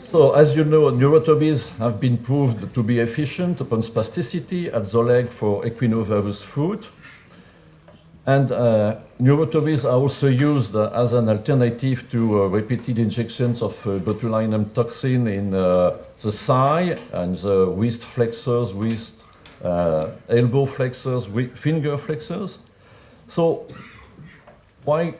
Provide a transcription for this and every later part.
So, as you know, neurotomies have been proved to be efficient upon spasticity at the leg for equinovarus foot. And neurotomies are also used as an alternative to repeated injections of botulinum toxin in the thigh and the wrist flexors, elbow flexors, finger flexors. So, why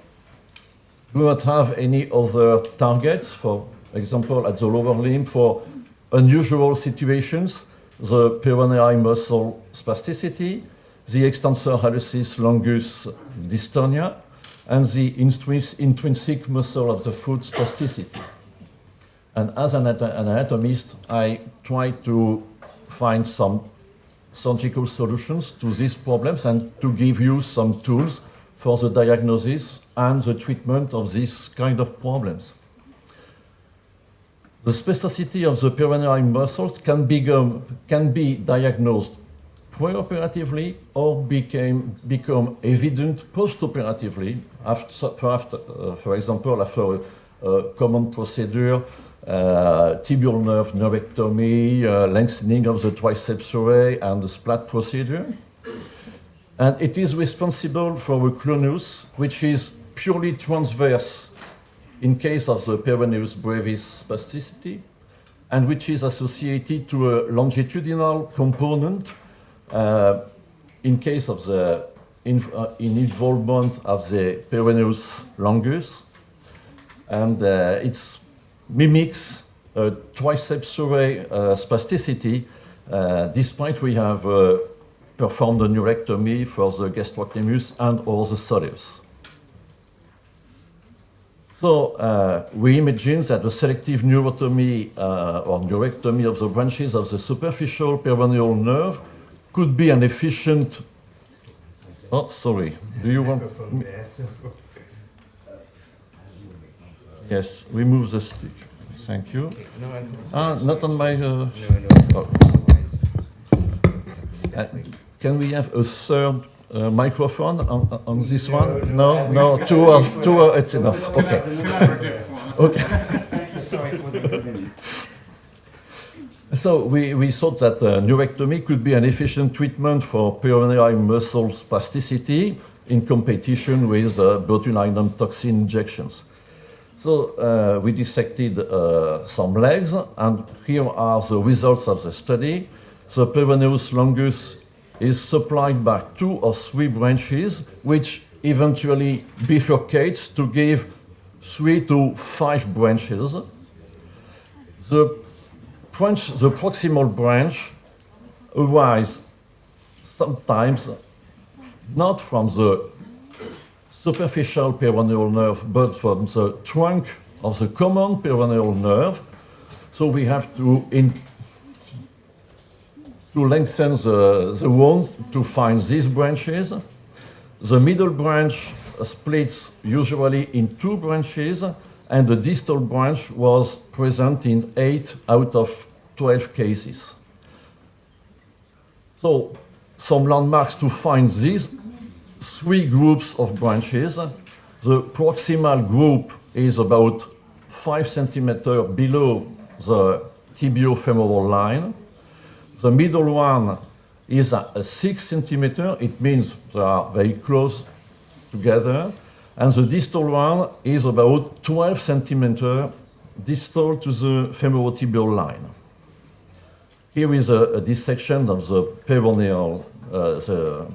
do not have any other targets, for example, at the lower limb for unusual situations, the peroneal muscle spasticity, the extensor hallucis longus dystonia, and the intrinsic muscle of the foot spasticity. And as an anatomist, I try to find some surgical solutions to these problems and to give you some tools for the diagnosis and the treatment of these kind of problems. The spasticity of the peroneal muscles can be diagnosed preoperatively or become evident postoperatively, for example, after a common procedure, tibial nerve neurectomy, lengthening of the triceps array, and the splat procedure. And it is responsible for a clonus, which is purely transverse in case of the peroneus brevis spasticity, and which is associated to a longitudinal component in case of the involvement of the peroneus longus. And it mimics triceps array spasticity, despite we have performed a neurectomy for the gastrocnemius and or the soleus. So we imagine that the selective neurotomy or neurectomy of the branches of the superficial peroneal nerve could be an efficient. Oh, sorry. Do you want? Yes, remove the stick. Thank you. Not on my. Oh. Can we have a third microphone on this one? No, two. It's enough. Okay. Okay. Sorry for the inconvenience. So we thought that neurectomy could be an efficient treatment for peroneal muscle spasticity in competition with botulinum toxin injections. So we dissected some legs, and here are the results of the study. The peroneus longus is supplied by 2 or 3 branches, which eventually bifurcates to give 3 to 5 branches. The proximal branch arises sometimes not from the superficial peroneal nerve, but from the trunk of the common peroneal nerve. So we have to lengthen the wound to find these branches. The middle branch splits usually in 2 branches, and the distal branch was present in 8 out of 12 cases. So some landmarks to find these 3 groups of branches. The proximal group is about 5 centimeters below the tibiofemoral line. The middle one is a 6 centimeter. It means they are very close together. And the distal one is about 12 centimeters distal to the femorotibial line. Here is a dissection of the peroneal, the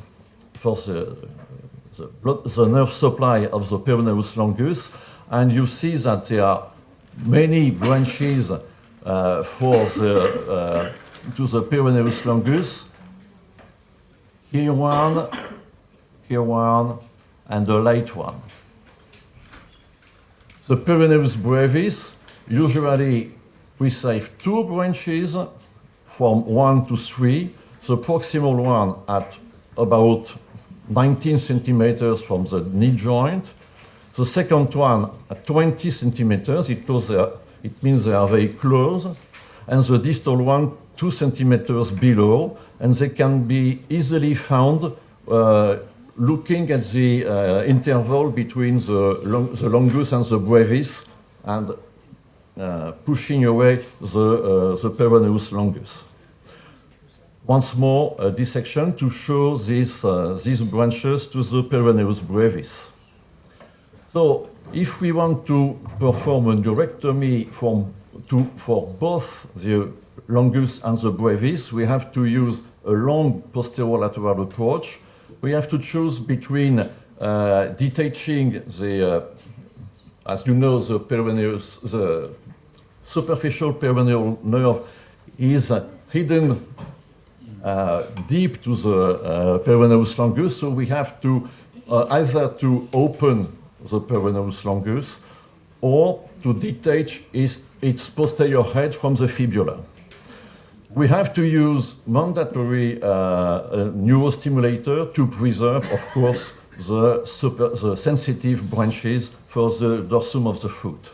nerve supply of the peroneus longus, and you see that there are many branches to the peroneus longus. Here one, and the late one. The peroneus brevis, usually receive 2 branches from 1 to 3. The proximal one at about 19 centimeters from the knee joint. The second one at 20 centimeters. It means they are very close. And the distal one 2 centimeters below, and they can be easily found looking at the interval between the longus and the brevis, and pushing away the peroneus longus. Once more, a dissection to show these branches to the peroneus brevis. So, if we want to perform a neurectomy for both the longus and the brevis, we have to use a long posterolateral approach. We have to choose between detaching the, as you know, the peroneus, the superficial peroneal nerve is hidden deep to the peroneus longus, so we have to either to open the peroneus longus or to detach its posterior head from the fibula. We have to use mandatory neurostimulator to preserve, of course, the sensitive branches for the dorsum of the foot.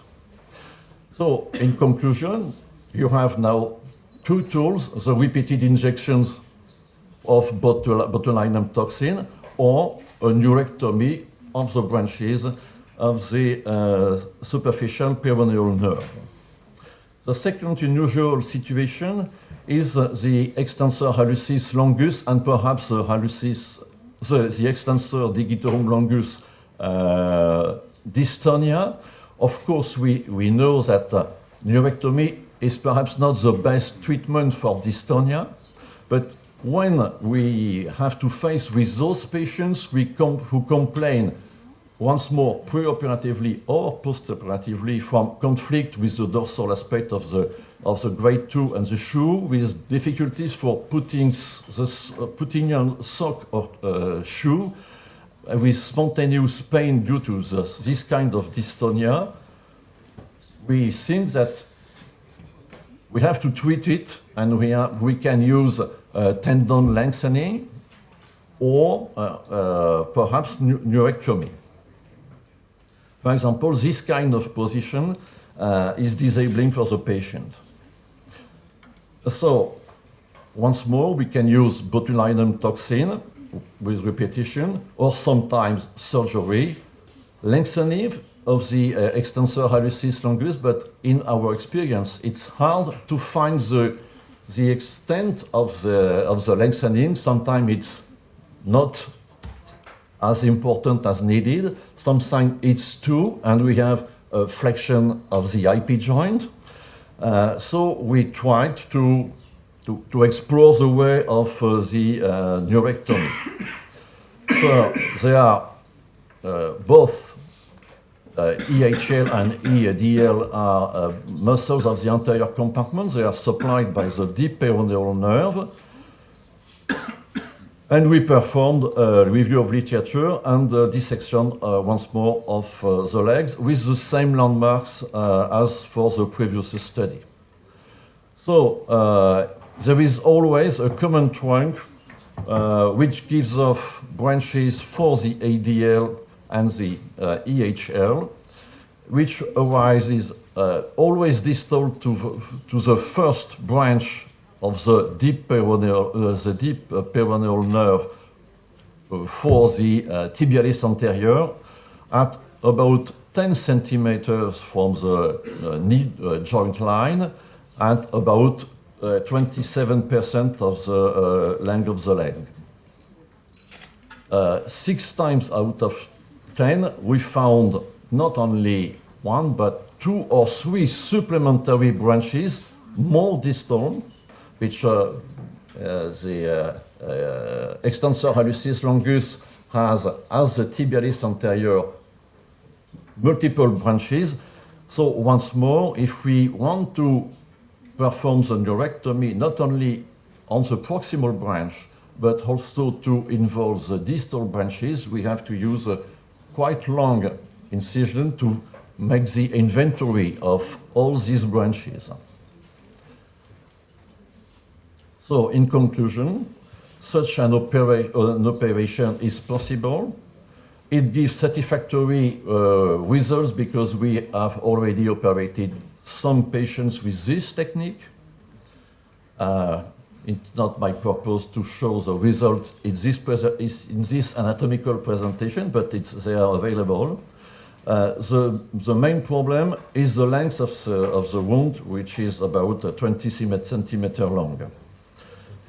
So, in conclusion, you have now two tools, the repeated injections of botulinum toxin or a neurectomy of the branches of the superficial peroneal nerve. The second unusual situation is the extensor hallucis longus and perhaps the extensor digitorum longus dystonia. Of course, we know that neurectomy is perhaps not the best treatment for dystonia, but when we have to face with those patients who complain once more preoperatively or postoperatively from conflict with the dorsal aspect of the grade 2 and the shoe, with difficulties for putting on sock or shoe, with spontaneous pain due to this kind of dystonia, we think that we have to treat it, and we can use tendon lengthening or perhaps neurectomy. For example, this kind of position is disabling for the patient. So, once more, we can use botulinum toxin with repetition, or sometimes surgery, lengthening of the extensor hallucis longus, but in our experience, it's hard to find the extent of the lengthening. Sometimes it's not as important as needed. Sometimes it's too, and we have a flexion of the IP joint. So we tried to explore the way of the neurectomy. So they are both EHL and EDL are muscles of the anterior compartment. They are supplied by the deep peroneal nerve. And we performed a review of literature and dissection once more of the legs with the same landmarks as for the previous study. So there is always a common trunk which gives off branches for the ADL and the EHL, which arises always distal to the first branch of the deep peroneal nerve for the tibialis anterior at about 10 centimeters from the knee joint line and about 27% of the length of the leg. 6 times out of 10, we found not only 1 but 2 or 3 supplementary branches more distal, which the extensor hallucis longus has, as the tibialis anterior, multiple branches. So once more, if we want to perform the neurectomy not only on the proximal branch, but also to involve the distal branches, we have to use a quite long incision to make the inventory of all these branches. So, in conclusion, such an operation is possible. It gives satisfactory results because we have already operated some patients with this technique. It's not my purpose to show the results in this anatomical presentation, but they are available. The main problem is the length of the wound, which is about 20 centimeter long.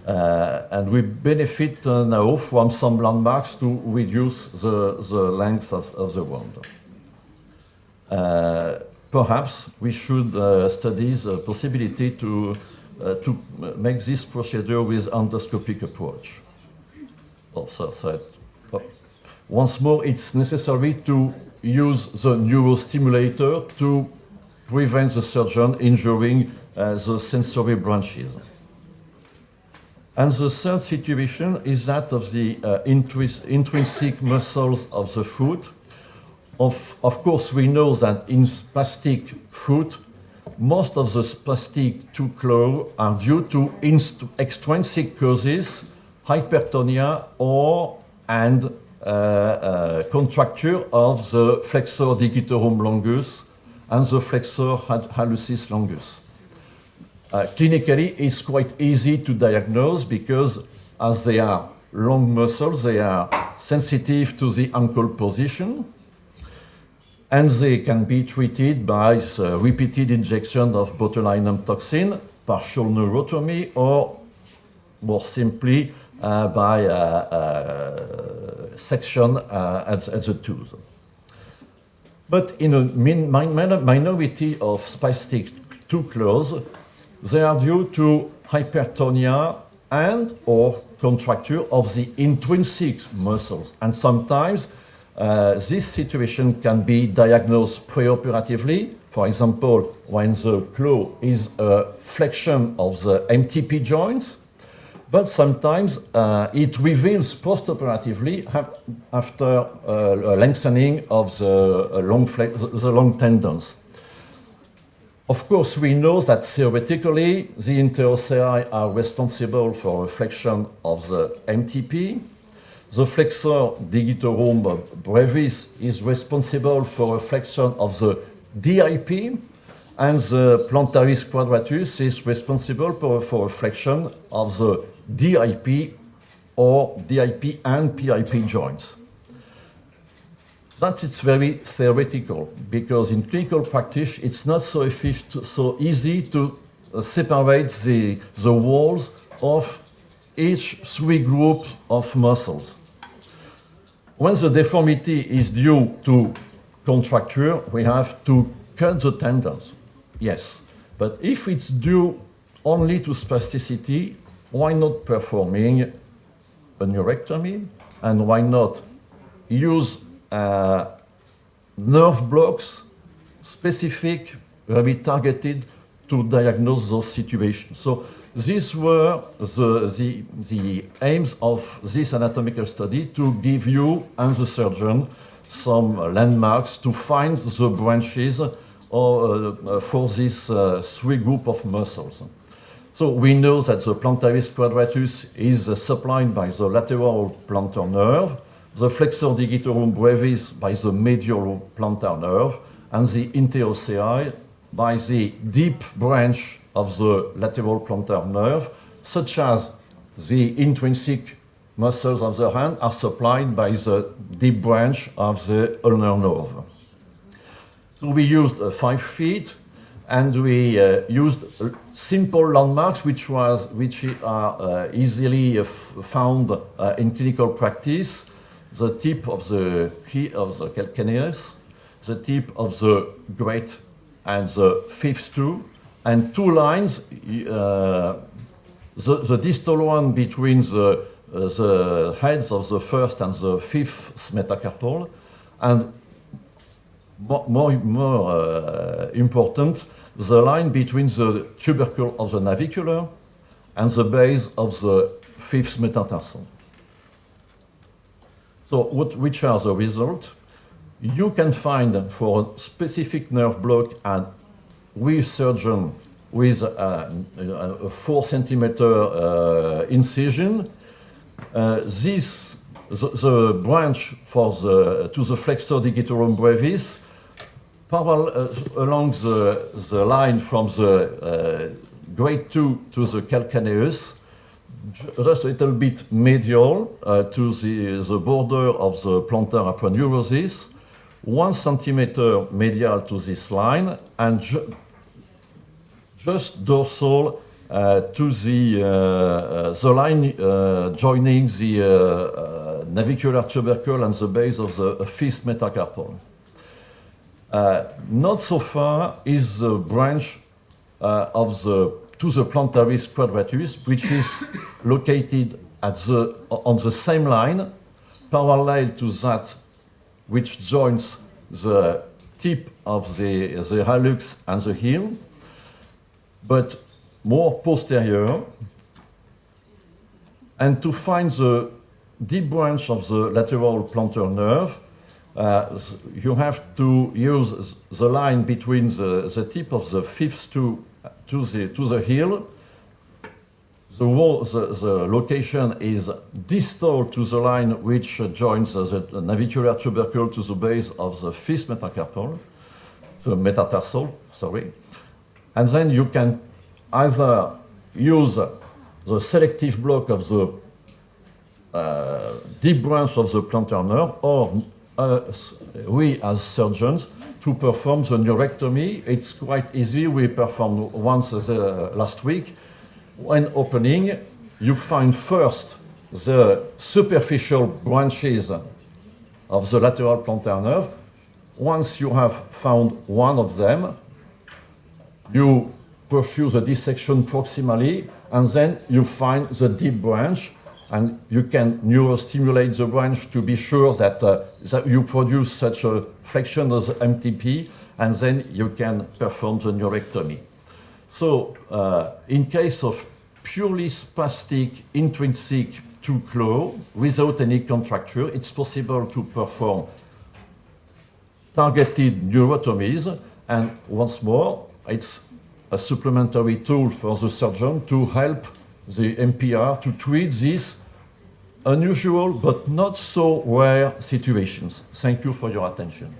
And we benefit now from some landmarks to reduce the length of the wound. Perhaps we should study the possibility to make this procedure with endoscopic approach. Once more, it's necessary to use the neurostimulator to prevent the surgeon injuring the sensory branches. And the third situation is that of the intrinsic muscles of the foot. Of course, we know that in spastic foot, most of the spastic two claws are due to extrinsic causes, hypertonia and contracture of the flexor digitorum longus and the flexor hallucis longus. Clinically, it's quite easy to diagnose because as they are long muscles, they are sensitive to the ankle position, and they can be treated by repeated injection of botulinum toxin, partial neurotomy, or more simply by section at the tooth. But in a minority of spastic two claws, they are due to hypertonia and or contracture of the intrinsic muscles. And sometimes this situation can be diagnosed preoperatively. For example, when the claw is a flexion of the MTP joints, but sometimes it reveals postoperatively after lengthening of the long tendons. Of course, we know that theoretically the interossei are responsible for a flexion of the MTP. The flexor digitorum brevis is responsible for a flexion of the DIP, and the plantaris quadratus is responsible for a flexion of the DIP or DIP and PIP joints. That is very theoretical, because in clinical practice it's not so easy to separate the walls of each three groups of muscles. When the deformity is due to contracture, we have to cut the tendons, yes. But if it's due only to spasticity, why not performing a neurectomy, and why not use nerve blocks specific, very targeted to diagnose those situations. So these were the aims of this anatomical study, to give you and the surgeon some landmarks to find the branches for this three group of muscles. So we know that the plantaris quadratus is supplied by the lateral plantar nerve, the flexor digitorum brevis by the medial plantar nerve, and the interossei by the deep branch of the lateral plantar nerve, such as the intrinsic muscles of the hand are supplied by the deep branch of the ulnar nerve. So we used 5 feet, and we used simple landmarks which are easily found in clinical practice. The tip of the calcaneus, the tip of the great and the fifth tooth, and 2 lines, the distal one between the heads of the first and the fifth metacarpal, and more important, the line between the tubercle of the navicular and the base of the fifth metatarsal. So which are the results? You can find for a specific nerve block and with surgeon with a 4 centimeter incision, the branch to the flexor digitorum brevis parallel along the line from the great tooth to the calcaneus, just a little bit medial to the border of the plantar aponeurosis, 1 centimeter medial to this line and just dorsal to the line joining the navicular tubercle and the base of the fifth metacarpal. Not so far is the branch to the plantaris quadratus, which is located on the same line, parallel to that which joins the tip of the hallux and the heel, but more posterior. And to find the deep branch of the lateral plantar nerve, you have to use the line between the tip of the fifth to the heel. The location is distal to the line which joins the navicular tubercle to the base of the fifth metacarpal, the metatarsal, sorry. And then you can either use the selective block of the deep branch of the plantar nerve, or we as surgeons to perform the neurectomy. It's quite easy. We performed once last week. When opening, you find first the superficial branches of the lateral plantar nerve. Once you have found one of them, you pursue the dissection proximally, and then you find the deep branch, and you can neurostimulate the branch to be sure that you produce such a flexion as MTP, and then you can perform the neurectomy. So, in case of purely spastic intrinsic to claw, without any contracture, it's possible to perform targeted neurotomies, and once more, it's a supplementary tool for the surgeon to help the MPR to treat these unusual but not so rare situations. Thank you for your attention.